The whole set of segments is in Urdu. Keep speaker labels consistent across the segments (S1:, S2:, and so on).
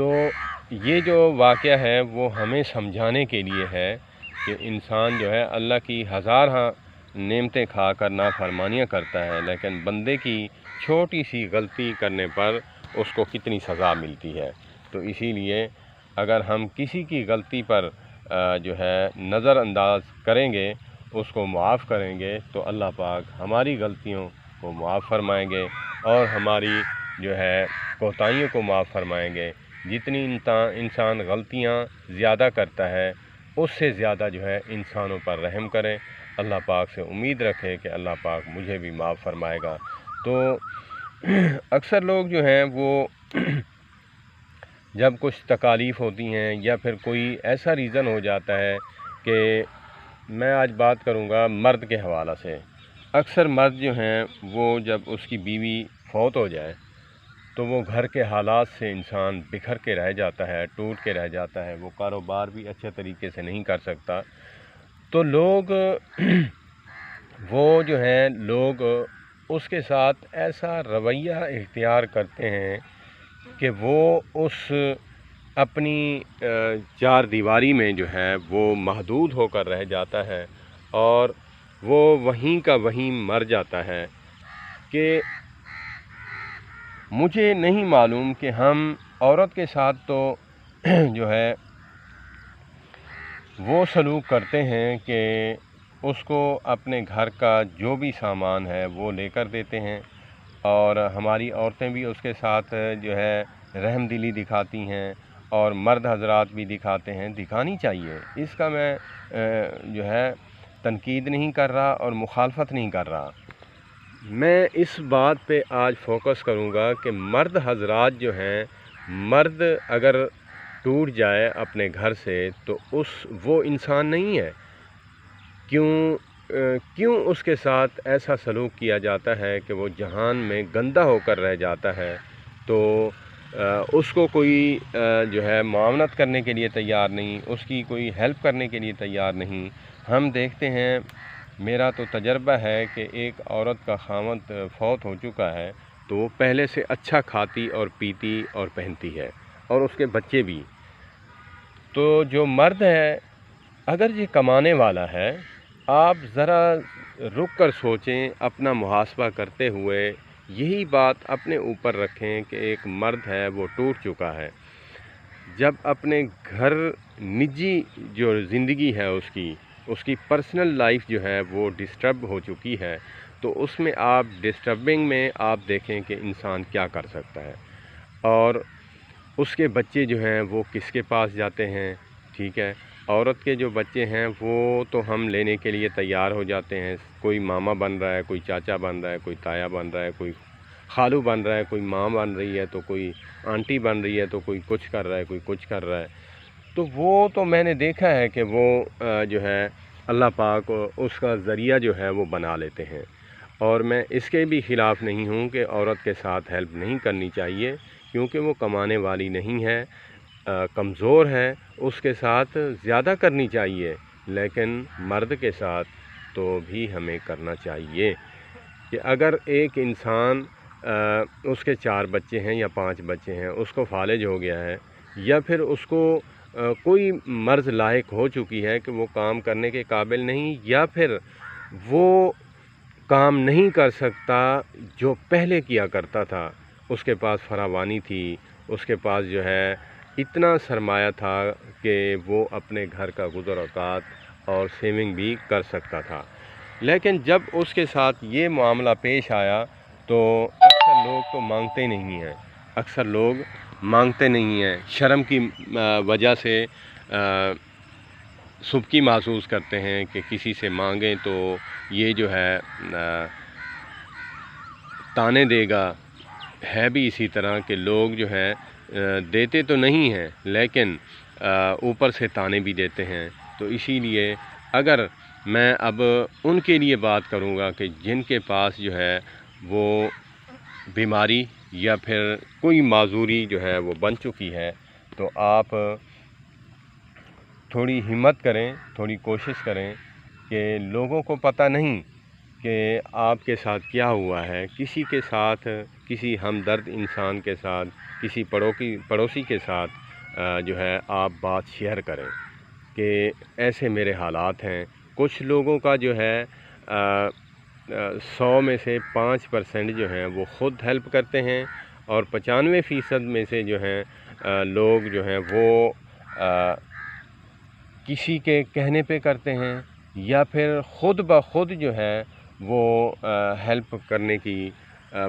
S1: تو یہ جو واقعہ ہے وہ ہمیں سمجھانے کے لیے ہے کہ انسان جو ہے اللہ کی ہزارہ نعمتیں کھا کر نافرمانیاں کرتا ہے، لیکن بندے کی چھوٹی سی غلطی کرنے پر اس کو کتنی سزا ملتی ہے۔ تو اسی لیے اگر ہم کسی کی غلطی پر جو ہے نظر انداز کریں گے، اس کو معاف کریں گے، تو اللہ پاک ہماری غلطیوں کو معاف فرمائیں گے اور ہماری جو ہے کوتاہیوں کو معاف فرمائیں گے۔ جتنی انسان غلطیاں زیادہ کرتا ہے، اس سے زیادہ جو ہے انسانوں پر رحم کرے۔ اللہ پاک سے امید رکھے کہ اللہ پاک مجھے بھی معاف فرمائے گا۔ تو اکثر لوگ جو ہیں وہ جب کچھ تکالیف ہوتی ہیں یا پھر کوئی ایسا ریزن ہو جاتا ہے کہ میں آج بات کروں گا مرد کے حوالہ سے، اکثر مرد جو ہیں وہ جب اس کی بیوی فوت ہو جائے تو وہ گھر کے حالات سے انسان بکھر کے رہ جاتا ہے، ٹوٹ کے رہ جاتا ہے، وہ کاروبار بھی اچھے طریقے سے نہیں کر سکتا۔ تو لوگ وہ جو ہیں لوگ اس کے ساتھ ایسا رویہ اختیار کرتے ہیں کہ وہ اس اپنی چار دیواری میں جو ہے وہ محدود ہو کر رہ جاتا ہے اور وہ وہیں کا وہیں مر جاتا ہے کہ مجھے نہیں معلوم کہ ہم عورت کے ساتھ تو جو ہے وہ سلوک کرتے ہیں کہ اس کو اپنے گھر کا جو بھی سامان ہے وہ لے کر دیتے ہیں، اور ہماری عورتیں بھی اس کے ساتھ جو ہے رحم دلی دکھاتی ہیں اور مرد حضرات بھی دکھاتے ہیں، دکھانی چاہیے۔ اس کا میں جو ہے تنقید نہیں کر رہا اور مخالفت نہیں کر رہا۔ میں اس بات پہ آج فوکس کروں گا کہ مرد حضرات جو ہیں، مرد اگر ٹوٹ جائے اپنے گھر سے تو وہ انسان نہیں ہے۔ کیوں اس کے ساتھ ایسا سلوک کیا جاتا ہے کہ وہ جہان میں گندہ ہو کر رہ جاتا ہے؟ تو اس کو کوئی جو ہے معاونت کرنے کے لیے تیار نہیں، اس کی کوئی ہیلپ کرنے کے لیے تیار نہیں۔ ہم دیکھتے ہیں، میرا تو تجربہ ہے کہ ایک عورت کا خاوند فوت ہو چکا ہے تو وہ پہلے سے اچھا کھاتی اور پیتی اور پہنتی ہے، اور اس کے بچے بھی۔ تو جو مرد ہے اگر یہ کمانے والا ہے، آپ ذرا رک کر سوچیں، اپنا محاسبہ کرتے ہوئے یہی بات اپنے اوپر رکھیں کہ ایک مرد ہے وہ ٹوٹ چکا ہے، جب اپنے گھر نجی جو زندگی ہے اس کی پرسنل لائف جو ہے وہ ڈسٹرب ہو چکی ہے، تو اس میں آپ ڈسٹربنگ میں آپ دیکھیں کہ انسان کیا کر سکتا ہے، اور اس کے بچے جو ہیں وہ کس کے پاس جاتے ہیں؟ ٹھیک ہے، عورت کے جو بچے ہیں وہ تو ہم لینے کے لیے تیار ہو جاتے ہیں، کوئی ماما بن رہا ہے، کوئی چاچا بن رہا ہے، کوئی تایا بن رہا ہے، کوئی خالو بن رہا ہے، کوئی ماں بن رہی ہے، تو کوئی آنٹی بن رہی ہے، تو کوئی کچھ کر رہا ہے، کوئی کچھ کر رہا ہے۔ تو وہ تو میں نے دیکھا ہے کہ وہ جو ہے اللہ پاک اس کا ذریعہ جو ہے وہ بنا لیتے ہیں، اور میں اس کے بھی خلاف نہیں ہوں کہ عورت کے ساتھ ہیلپ نہیں کرنی چاہیے، کیونکہ وہ کمانے والی نہیں ہے، کمزور ہے، اس کے ساتھ زیادہ کرنی چاہیے، لیکن مرد کے ساتھ تو بھی ہمیں کرنا چاہیے کہ اگر ایک انسان اس کے 4 بچے ہیں یا 5 بچے ہیں، اس کو فالج ہو گیا ہے، یا پھر اس کو کوئی مرض لاحق ہو چکی ہے کہ وہ کام کرنے کے قابل نہیں، یا پھر وہ کام نہیں کر سکتا جو پہلے کیا کرتا تھا، اس کے پاس فراوانی تھی، اس کے پاس جو ہے اتنا سرمایہ تھا کہ وہ اپنے گھر کا گزر اوقات اور سیونگ بھی کر سکتا تھا، لیکن جب اس کے ساتھ یہ معاملہ پیش آیا تو اکثر لوگ تو مانگتے نہیں ہیں، اکثر لوگ مانگتے نہیں ہیں، شرم کی وجہ سے سبکی محسوس کرتے ہیں کہ کسی سے مانگیں تو یہ جو ہے تانے دے گا۔ ہے بھی اسی طرح کہ لوگ جو ہے دیتے تو نہیں ہیں لیکن اوپر سے تانے بھی دیتے ہیں۔ تو اسی لیے اگر میں اب ان کے لیے بات کروں گا کہ جن کے پاس جو ہے وہ بیماری یا پھر کوئی معذوری جو ہے وہ بن چکی ہے، تو آپ تھوڑی ہمت کریں، تھوڑی کوشش کریں کہ لوگوں کو پتہ نہیں کہ آپ کے ساتھ کیا ہوا ہے، کسی کے ساتھ، کسی ہمدرد انسان کے ساتھ، کسی پڑوسی کے ساتھ جو ہے آپ بات شیئر کریں کہ ایسے میرے حالات ہیں۔ کچھ لوگوں کا جو ہے 100 میں سے 5% جو ہیں وہ خود ہیلپ کرتے ہیں، اور 95% میں سے جو ہیں لوگ جو ہیں وہ کسی کے کہنے پہ کرتے ہیں، یا پھر خود بخود جو ہے وہ ہیلپ کرنے کی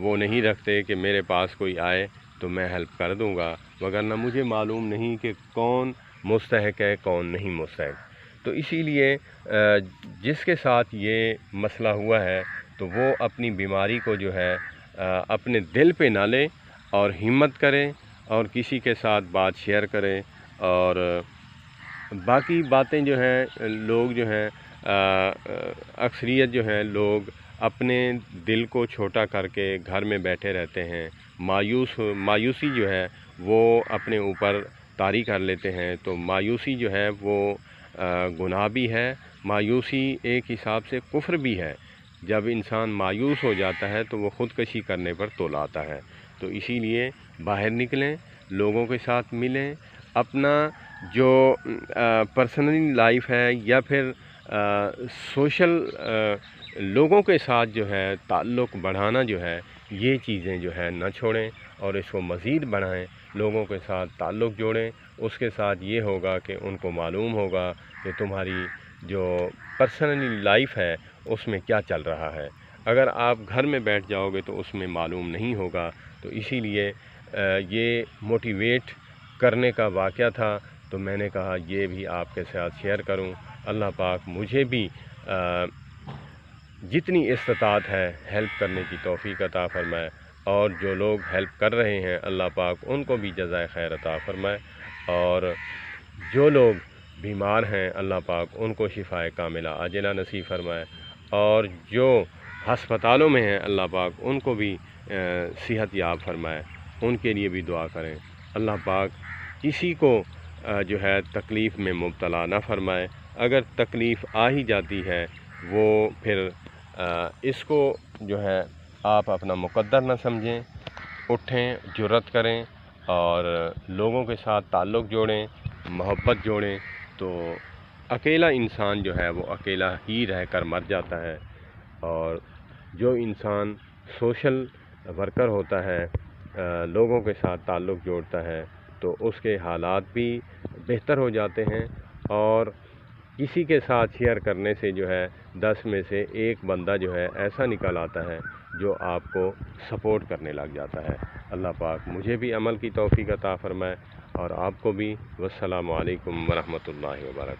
S1: وہ نہیں رکھتے کہ میرے پاس کوئی آئے تو میں ہیلپ کر دوں گا، وگرنہ مجھے معلوم نہیں کہ کون مستحق ہے کون نہیں مستحق۔ تو اسی لیے جس کے ساتھ یہ مسئلہ ہوا ہے تو وہ اپنی بیماری کو جو ہے اپنے دل پہ نہ لے اور ہمت کرے اور کسی کے ساتھ بات شیئر کرے، اور باقی باتیں جو ہیں لوگ جو ہیں اکثریت جو ہیں لوگ اپنے دل کو چھوٹا کر کے گھر میں بیٹھے رہتے ہیں، مایوسی جو ہے وہ اپنے اوپر طاری کر لیتے ہیں۔ تو مایوسی جو ہے وہ گناہ بھی ہے، مایوسی ایک حساب سے کفر بھی ہے۔ جب انسان مایوس ہو جاتا ہے تو وہ خودکشی کرنے پر تول آتا ہے۔ تو اسی لیے باہر نکلیں، لوگوں کے ساتھ ملیں، اپنا جو پرسنل لائف ہے یا پھر سوشل لوگوں کے ساتھ جو ہے تعلق بڑھانا جو ہے، یہ چیزیں جو ہے نہ چھوڑیں اور اس کو مزید بڑھائیں، لوگوں کے ساتھ تعلق جوڑیں۔ اس کے ساتھ یہ ہوگا کہ ان کو معلوم ہوگا کہ تمہاری جو پرسنل لائف ہے اس میں کیا چل رہا ہے۔ اگر آپ گھر میں بیٹھ جاؤ گے تو اس میں معلوم نہیں ہوگا۔ تو اسی لیے یہ موٹیویٹ کرنے کا واقعہ تھا، تو میں نے کہا یہ بھی آپ کے ساتھ شیئر کروں۔ اللہ پاک مجھے بھی جتنی استطاعت ہے ہیلپ کرنے کی توفیق عطا فرمائے، اور جو لوگ ہیلپ کر رہے ہیں اللہ پاک ان کو بھی جزائے خیر عطا فرمائے، اور جو لوگ بیمار ہیں اللہ پاک ان کو شفائے کاملہ عاجلہ نصیب فرمائے، اور جو ہسپتالوں میں ہیں اللہ پاک ان کو بھی صحت یاب فرمائے، ان کے لیے بھی دعا کریں۔ اللہ پاک کسی کو جو ہے تکلیف میں مبتلا نہ فرمائے۔ اگر تکلیف آ ہی جاتی ہے وہ پھر اس کو جو ہے آپ اپنا مقدر نہ سمجھیں، اٹھیں، جرأت کریں اور لوگوں کے ساتھ تعلق جوڑیں، محبت جوڑیں۔ تو اکیلا انسان جو ہے وہ اکیلا ہی رہ کر مر جاتا ہے، اور جو انسان سوشل ورکر ہوتا ہے، لوگوں کے ساتھ تعلق جوڑتا ہے، تو اس کے حالات بھی بہتر ہو جاتے ہیں، اور کسی کے ساتھ شیئر کرنے سے جو ہے 10 میں سے 1 بندہ جو ہے ایسا نکل آتا ہے جو آپ کو سپورٹ کرنے لگ جاتا ہے۔ اللہ پاک مجھے بھی عمل کی توفیق عطا فرمائے اور آپ کو بھی۔ والسلام علیکم ورحمۃ اللہ وبرکاتہ۔